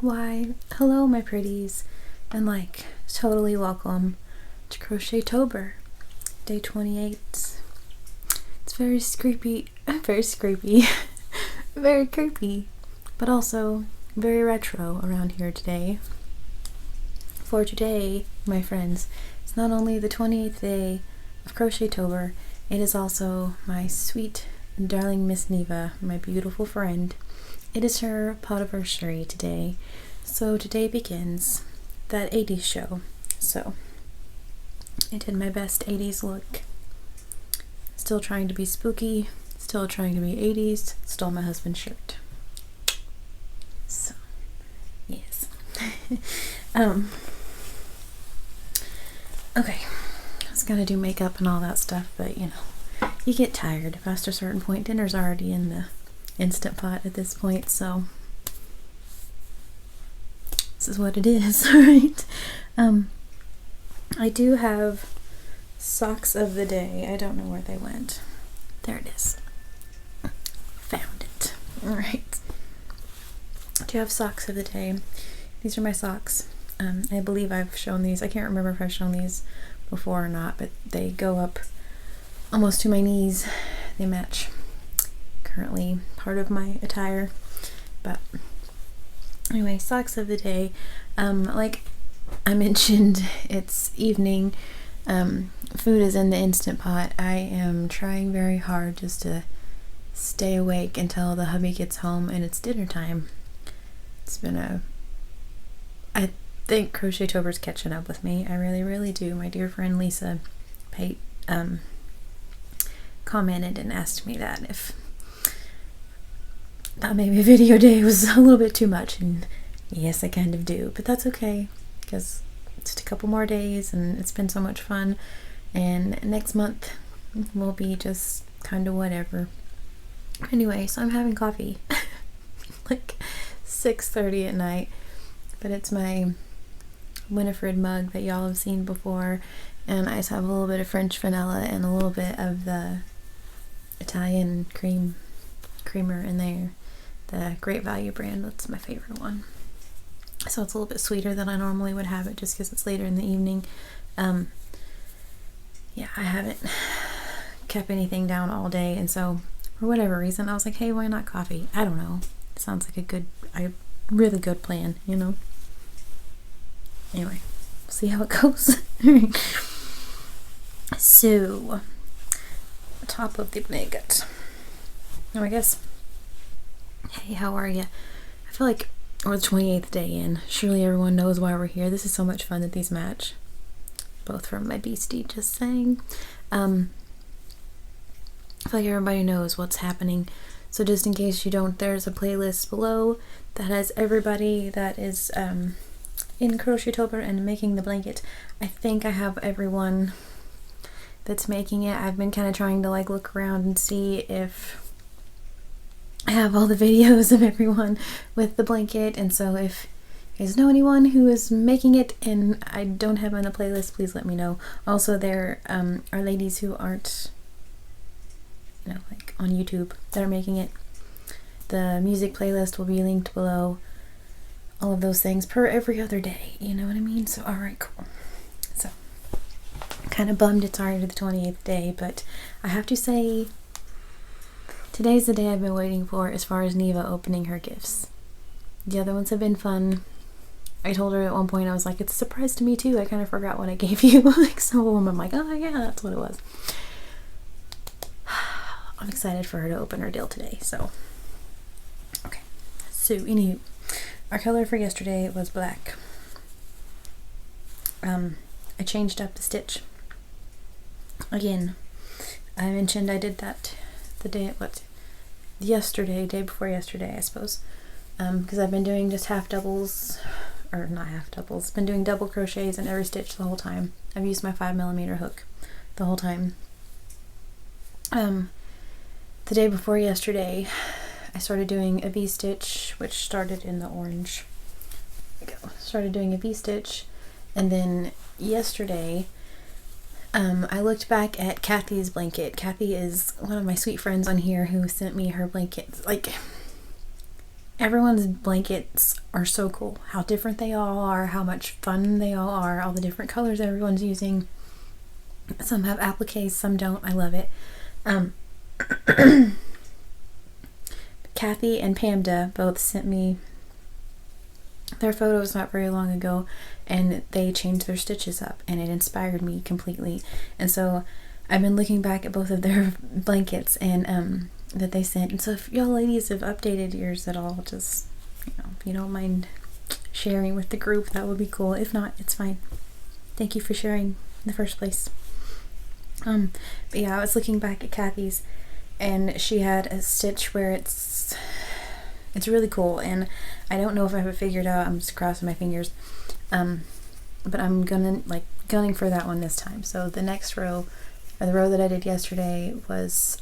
Why, hello my pretties, and totally welcome to Crochet-tober, day 28. It's very screepy, very creepy, but also very retro around here today. For today, my friends, it's not only the 28th day of Crochet-tober, it is also my sweet and darling Miss Neva, my beautiful friend. It is her podiversary today, so today begins that 80s show. So I did my best 80s look. Still trying to be spooky, still trying to be 80s, stole my husband's shirt. So, yes. Okay, I was gonna do makeup and all that stuff, but you get tired past a certain point. Dinner's already in the Instant Pot at this point, so this is what it is, right? I do have socks of the day. I don't know where they went. There it is. Found it. Alright. I do have socks of the day. These are my socks. I believe I've shown these. I can't remember if I've shown these before or not, but they go up almost to my knees. They match currently part of my attire, but anyway, socks of the day. Like I mentioned, it's evening. Food is in the Instant Pot. I am trying very hard just to stay awake until the hubby gets home and it's dinner time. It's been I think Crochet-tober's catching up with me. I really do. My dear friend Lisa commented and asked me that if that maybe video day was a little bit too much, and yes, I kind of do, but that's okay because it's just a couple more days and it's been so much fun, and next month will be just kind of whatever. Anyway, so I'm having coffee like 6:30 at night, but it's my Winifred mug that y'all have seen before, and I just have a little bit of French vanilla and a little bit of the Italian creamer in there, the Great Value brand. That's my favorite one. So it's a little bit sweeter than I normally would have it just because it's later in the evening. Yeah, I haven't kept anything down all day, and so for whatever reason I was like, hey, why not coffee? I don't know. It sounds like a really good plan, Anyway, see how it goes. So, top of the nugget. Now I guess, hey, how are you? I feel like we're the 28th day in. Surely everyone knows why we're here. This is so much fun that these match. Both from my beastie, just saying. I feel like everybody knows what's happening. So just in case you don't, there's a playlist below that has everybody that is in Crochet-tober and making the blanket. I think I have everyone that's making it. I've been kind of trying to look around and see if I have all the videos of everyone with the blanket, and so if you guys know anyone who is making it and I don't have on the playlist, please let me know. Also, there are ladies who aren't on YouTube that are making it. The music playlist will be linked below. All of those things per every other day, you know what I mean? So alright, cool. So kind of bummed it's already the 28th day, but I have to say today's the day I've been waiting for as far as Neva opening her gifts. The other ones have been fun. I told her at one point, I was like, it's a surprise to me too. I kind of forgot what I gave you. Some of them I'm like, oh yeah, that's what it was. I'm excited for her to open her deal today, so. Okay. So, anywho, our color for yesterday was black. I changed up the stitch. Again, I mentioned I did that the day, day before yesterday, I suppose. Because I've been doing just half doubles, or not half doubles, been doing double crochets in every stitch the whole time. I've used my 5mm hook the whole time. The day before yesterday, I started doing a V-stitch, which started in the orange. Started doing a V-stitch, and then yesterday, I looked back at Kathy's blanket. Kathy is one of my sweet friends on here who sent me her blankets. everyone's blankets are so cool. How different they all are, how much fun they all are, all the different colors everyone's using. Some have appliques, some don't. I love it. Kathy and Pamda both sent me their photos not very long ago, and they changed their stitches up, and it inspired me completely. And so I've been looking back at both of their blankets and that they sent. And so if y'all ladies have updated yours at all, just, you know, if you don't mind sharing with the group, that would be cool. If not, it's fine. Thank you for sharing in the first place. But yeah, I was looking back at Kathy's, and she had a stitch where it's really cool, and I don't know if I have it figured out. I'm just crossing my fingers. But I'm gunning for that one this time. So the next row, or the row that I did yesterday, was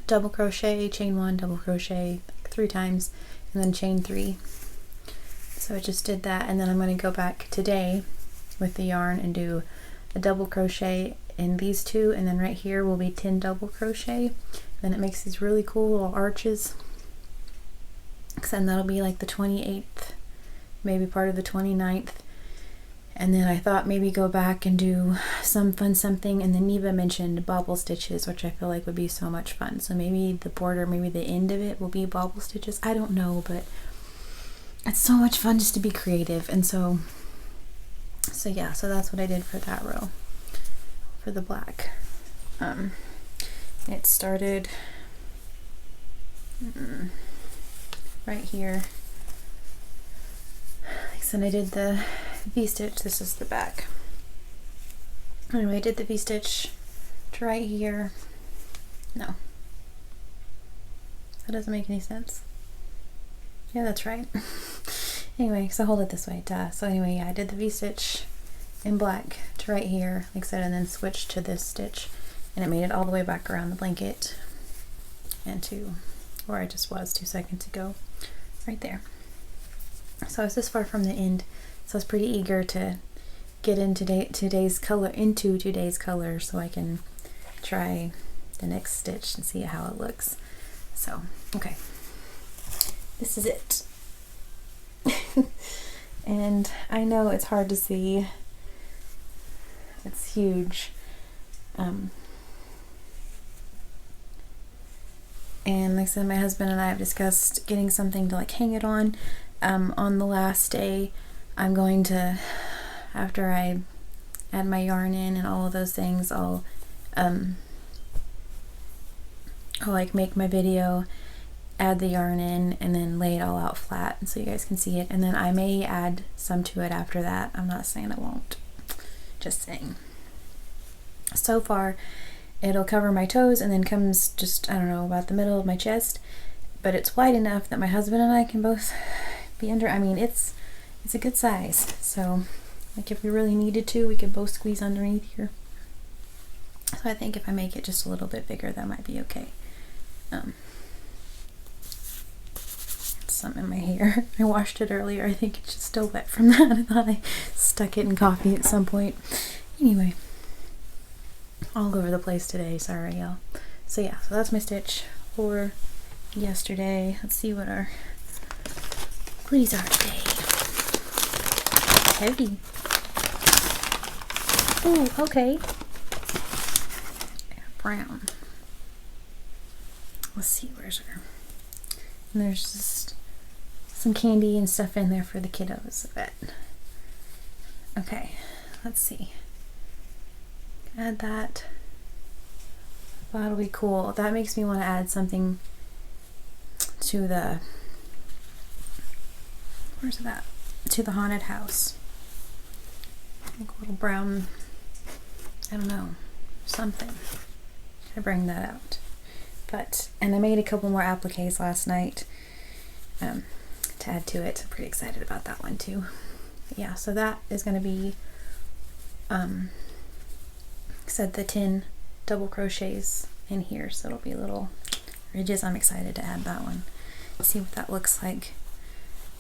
double crochet, chain 1, double crochet 3 times, and then chain 3. So I just did that, and then I'm going to go back today with the yarn and do a double crochet in these 2, and then right here will be 10 double crochet. Then it makes these really cool little arches. And that'll be like the 28th, maybe part of the 29th. And then I thought maybe go back and do some fun something, and then Neva mentioned bobble stitches, which I feel like would be so much fun. So maybe the border, maybe the end of it will be bobble stitches. I don't know, but it's so much fun just to be creative. And so yeah, so that's what I did for that row, for the black. It started right here. Like I said, I did the V-stitch. This is the back. Anyway, I did the V-stitch to right here. No, that doesn't make any sense. Yeah, that's right. Anyway, so hold it this way, duh. So anyway, yeah, I did the V-stitch in black to right here, like I said, and then switched to this stitch, and it made it all the way back around the blanket and to where I just was 2 seconds ago, right there. So I was this far from the end, so I was pretty eager to get into today's color so I can try the next stitch and see how it looks. So, okay. This is it. And I know it's hard to see. It's huge. And like I said, my husband and I have discussed getting something to like hang it on. On the last day, I'm going to, after I add my yarn in and all of those things, I'll like make my video, add the yarn in, and then lay it all out flat so you guys can see it. And then I may add some to it after that. I'm not saying I won't, just saying. So far, it'll cover my toes and then comes just, I don't know, about the middle of my chest, but it's wide enough that my husband and I can both be under. I mean, it's a good size, so like if we really needed to, we could both squeeze underneath here. So I think if I make it just a little bit bigger, that might be okay. Something in my hair. I washed it earlier. I think it's just still wet from that. I thought I stuck it in coffee at some point. Anyway, all over the place today. Sorry, y'all. So yeah, so that's my stitch for yesterday. Let's see what our goodies are today. Heavy. Ooh, okay. Brown. Let's see, where's her? And there's just some candy and stuff in there for the kiddos, I bet. Okay, let's see. Add that. That'll be cool. That makes me want to add something to the, where's that? To the haunted house. Like a little brown, I don't know, something. I bring that out. But, and I made a couple more appliques last night to add to it. I'm pretty excited about that one too. Yeah, so that is going to be, said the 10 double crochets in here, so it'll be little ridges. I'm excited to add that one. See what that looks like.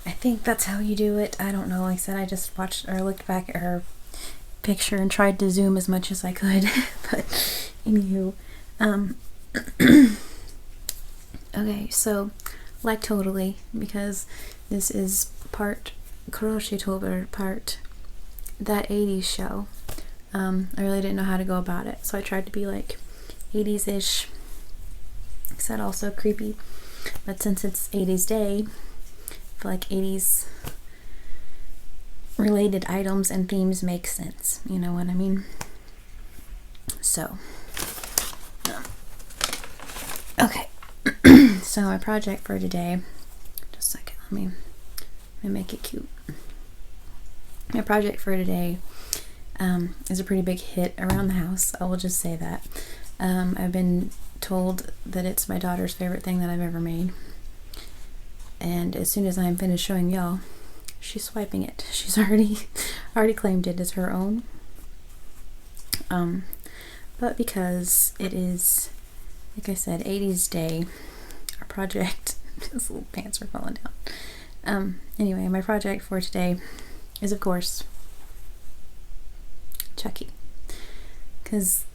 I think that's how you do it. I don't know. Like I said, I just watched or looked back at her picture and tried to zoom as much as I could. But anywho, okay, so like totally, because this is part Crochet-tober, part that 80s show. I really didn't know how to go about it, so I tried to be like 80s-ish. Is that also creepy? But since it's 80s day, I feel like 80s related items and themes make sense. You know what I mean? So, okay. So my project for today, just a second, let me make it cute. My project for today is a pretty big hit around the house. I will just say that. I've been told that it's my daughter's favorite thing that I've ever made. And as soon as I'm finished showing y'all, she's swiping it. She's already claimed it as her own. But because it is, like I said, 80s day, our project, his little pants are falling down. Anyway, my project for today is, of course, Chucky. Because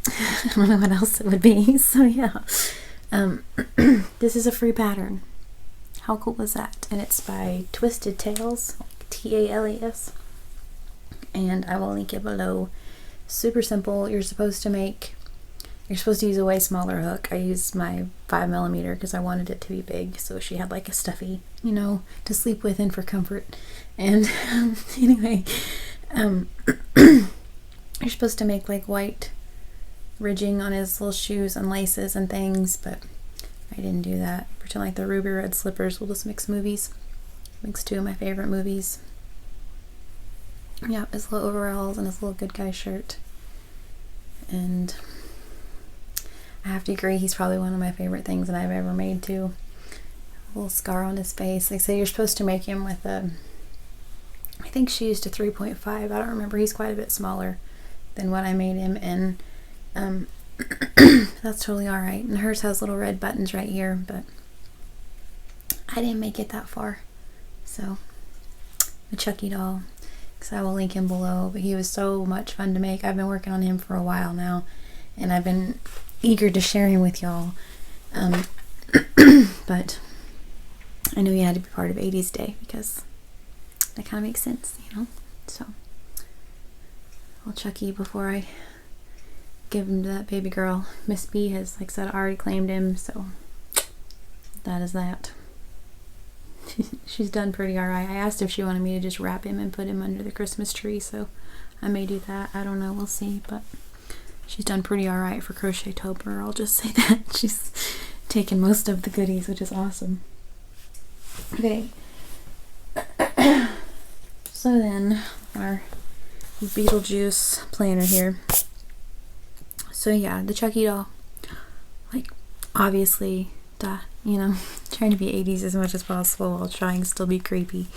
I don't know what else it would be. So yeah. This is a free pattern. How cool was that? And it's by Twisted Tales, T-A-L-A-S. And I will link it below. Super simple. You're supposed to use a way smaller hook. I used my 5mm because I wanted it to be big, so she had like a stuffy, you know, to sleep with and for comfort. And anyway, you're supposed to make like white ridging on his little shoes and laces and things, but I didn't do that. Pretend like the ruby red slippers. We'll just mix movies. Mix two of my favorite movies. Yeah, his little overalls and his little good guy shirt. And I have to agree, he's probably one of my favorite things that I've ever made too. A little scar on his face. Like I say, you're supposed to make him with a, I think she used a 3.5. I don't remember. He's quite a bit smaller than what I made him, and that's totally alright. And hers has little red buttons right here, but I didn't make it that far. So, the Chucky doll. So I will link him below, but he was so much fun to make. I've been working on him for a while now, and I've been eager to share him with y'all. But I knew he had to be part of 80s Day because that kind of makes sense, you know? So, little Chucky, before I give him to that baby girl. Miss B has, like I said, already claimed him, so that is that. She's done pretty alright. I asked if she wanted me to just wrap him and put him under the Christmas tree, so I may do that. I don't know, we'll see, but she's done pretty alright for Crochet-tober. I'll just say that. She's taken most of the goodies, which is awesome. Okay. So then, our Beetlejuice planner here. So yeah, the Chucky doll. Like, obviously, duh, you know, trying to be 80s as much as possible while trying to still be creepy.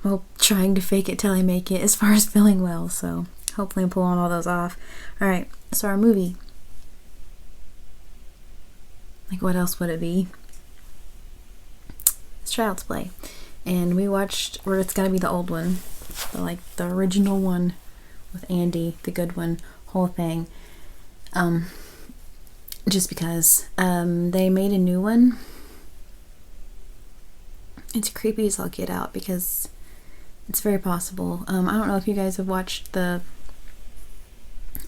Well, trying to fake it till I make it as far as feeling well, so hopefully I'm pulling all those off. Alright, so our movie. Like, what else would it be? It's Child's Play. And we watched, or it's gotta be the old one. So, like, the original one with Andy, the good one, whole thing. Just because they made a new one. It's creepy as I'll get out because it's very possible. I don't know if you guys have watched the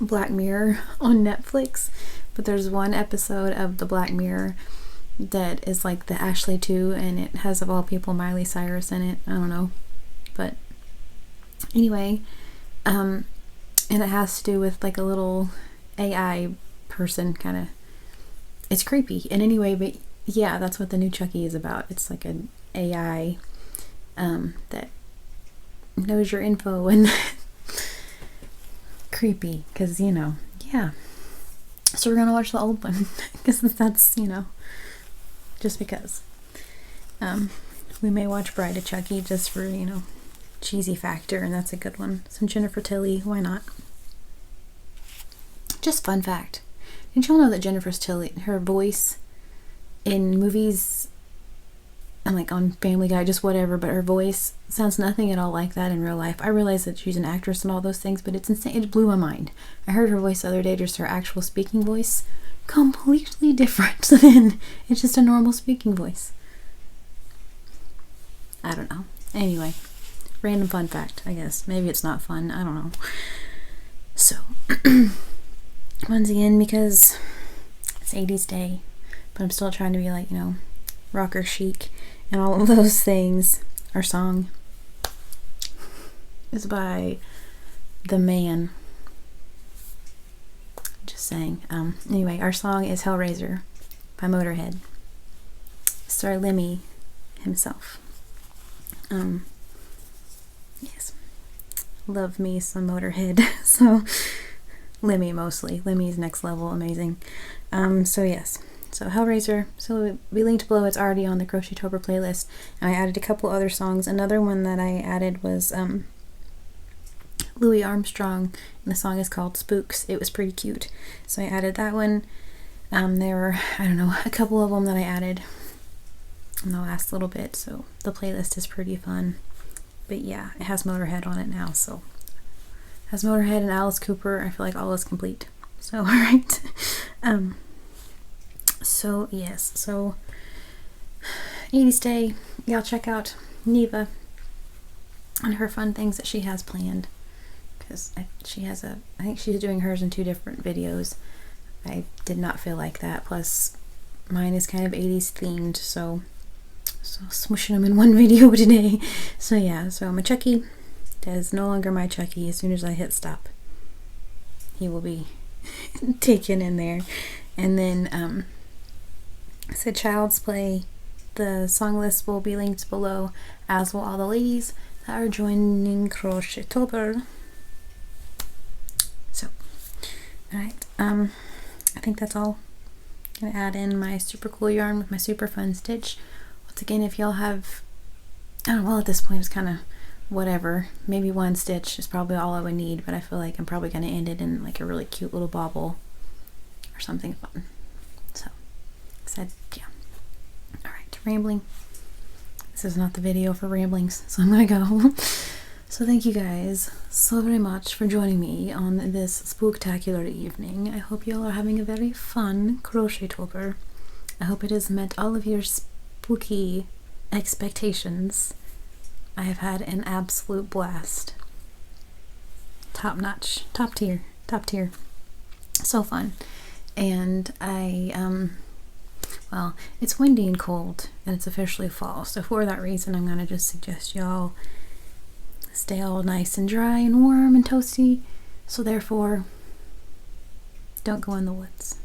Black Mirror on Netflix, but there's one episode of the Black Mirror that is like the Ashley 2, and it has, of all people, Miley Cyrus in it. I don't know, but anyway, and it has to do with like a little AI person, kind of. It's creepy. And anyway, but yeah, that's what the new Chucky is about. It's like an AI that knows your info and creepy, because, you know, yeah. So we're gonna watch the old one because that's, you know, just because. We may watch Bride of Chucky just for, you know, cheesy factor, and that's a good one. Some Jennifer Tilly, why not? Just fun fact. Did y'all know that Jennifer Tilly, her voice in movies, and like on Family Guy, just whatever, but her voice sounds nothing at all like that in real life. I realize that she's an actress and all those things, but it's insane. It blew my mind. I heard her voice the other day, just her actual speaking voice. completely different than it's just a normal speaking voice. I don't know. Anyway, random fun fact, I guess. Maybe it's not fun. I don't know. So, once again, because it's 80s day, but I'm still trying to be like, you know, rocker chic and all of those things. Our song is by The Man. Just saying. Anyway, our song is Hellraiser by Motorhead. Sir Lemmy himself. Yes. Love me some Motorhead. So, Lemmy mostly. Lemmy's next level amazing. So yes. So Hellraiser, so we linked below, it's already on the Crochettober playlist. And I added a couple other songs. Another one that I added was Louis Armstrong, and the song is called Spooks. It was pretty cute. So I added that one. There were, I don't know, a couple of them that I added in the last little bit, so the playlist is pretty fun. But yeah, it has Motorhead on it now, so it has Motorhead and Alice Cooper. I feel like all is complete. So, alright. So, yes, so 80s Day, y'all check out Neva and her fun things that she has planned. Because she has I think she's doing hers in 2 different videos. I did not feel like that. Plus, mine is kind of 80s themed, so smushing them in one video today. So yeah, so my Chucky is no longer my Chucky. As soon as I hit stop, he will be taken in there. And then, so Child's Play, the song list will be linked below, as will all the ladies that are joining Crochettober. So, alright, I think that's all. I'm gonna add in my super cool yarn with my super fun stitch. Once again, if y'all have, I don't know, well at this point it's kind of whatever. Maybe 1 stitch is probably all I would need, but I feel like I'm probably gonna end it in like a really cute little bauble or something fun. So, said, yeah. Alright, rambling. This is not the video for ramblings, so I'm gonna go. So thank you guys so very much for joining me on this spooktacular evening. I hope you all are having a very fun Crochettober. I hope it has met all of your spooky expectations. I have had an absolute blast. Top notch, top tier. So fun. And well, it's windy and cold, and it's officially fall, so for that reason I'm gonna just suggest y'all stay all nice and dry and warm and toasty, so therefore don't go in the woods.